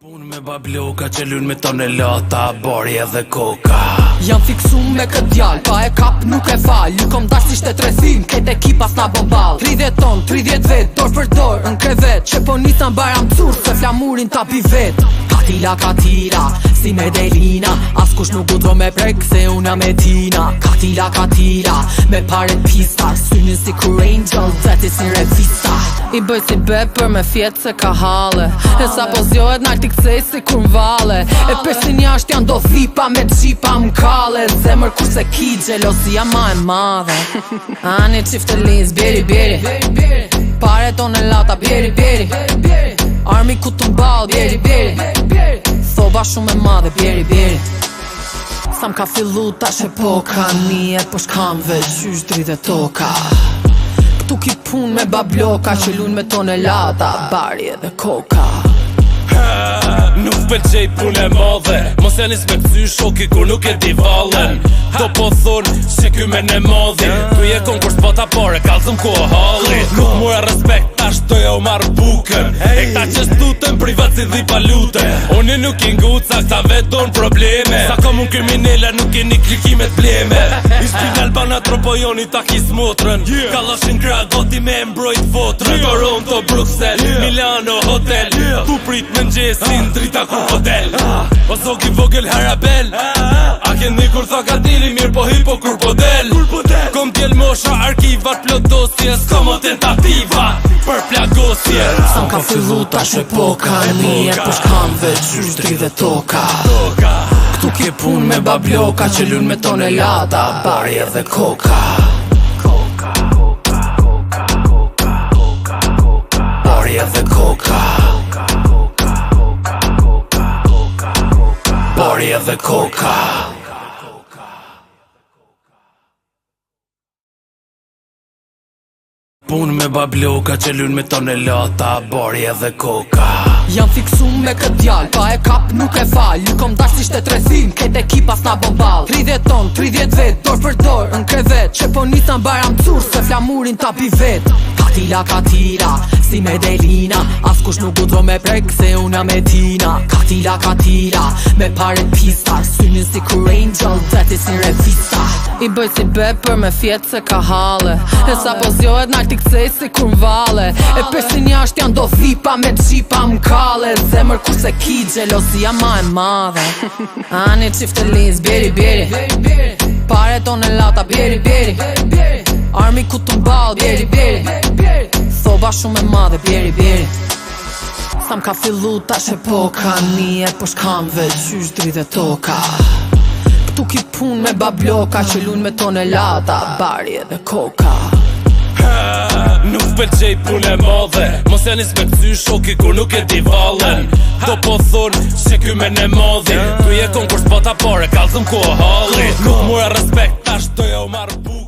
Punë me babloka që lun me tonelata, bori edhe koka. Jam fiksum me këtë djall, pa e kap nuk e fal. Ju kom dash si shtetresin, kejt ekipas na bombal. 30 ton, 30 vet, dor për dor, në krevet. Që po nisan baram cur, se flamurin ta pi vet. Katila, si Medelina, askush nuk u dro me prek, se una me tina. Katila, me paret pista, synin si kur angel, zeti si revista. I bëj si bepër me fjetë se ka hale, e sa po zjohet nalti kcej si kur m'vale. E përsin jashtë janë do thipa me gjipa m'kale. Zemër kur se ki gjelosia ma e madhe. Ani qifte liz, bjeri pare tonelata, bjeri armi ku të mbal, bjeri thoba shumë e madhe, bjeri sa m'ka fillu tash e poka. Nije po shkam veç qysh dridhe toka. Këtu ki pun me babloka që lun me tonelata, bari edhe koka. Nuk pëlqej punë e madhe, mos e nis me këty shoki kur nuk e di vallen. Do po thonë që ky me ne madhi, ku je konkurs pata pare, kalzëm ku o halli. Nuk mora respekt, tash doja u marrë bukën, e këta që stuten privat si dhipa lute. Unë nuk i nguca, këta vet don probleme, sa kom unë kriminella nuk i një klikimet bleme. Ishpin Albana tropojoni ta ki smotrën, kaloshin kra goti me mbrojt votrën. Toronto, Bruxelles, Milano, hotel, tu prit me ngjesin drita kur podel. O zoki vogel harabel, a keni kur tha ka dili mirë po hipo kur podel. Kom t'jel mosha arkivat plot dosje, s'ka mo tentativa për plagosje. Sa m'ka fillu tash e poka, nije po shkam veç qysh dridhe toka. Këtu ke pun me babloka që lun me tonelata, bari edhe koka. Bari edhe koka. Bari edhe koka. Punë me babloka që lun me tonelata, bori edhe koka. Jam fiksum me këtë djall, pa e kap nuk e fal. Ju kom dash si shtetresin, kejt ekipas na bombal. 30 ton, 30 vet, dor për dor, në krevet. Që po nisan baram cur, se flamurin ta pi vet. Katila, si Medelina, askush nuk u dro me prek, se una me tina. Katila, me paret pista, synin si kur angel, zeti si revista. I bëj si bepër me fjetë se ka hale, e sa po zjohet nalti kcej si kur m'vale. E përsin jashtë janë do thipa me gjipa m'kale. Zemër kur se ki gjelosia ma e madhe. Ani qifte liz, bjeri pare tonelata, bjeri armi ku të mbal, bjeri thoba shumë e madhe, bjeri sa m'ka fillu tash e poka. Nije po shkam veç qysh dridhe toka. Këtu ki pun me babloka që lun me tonelata, bari edhe koka. Nuk pëlqej punë e madhe, mos e nis me këty shoki kur nuk e di vallen. Do po thonë që ky me ne madhi, ku je konkurs pata pare, kalzëm ku o halli. Nuk mora respekt, tash doja u marrë bukën.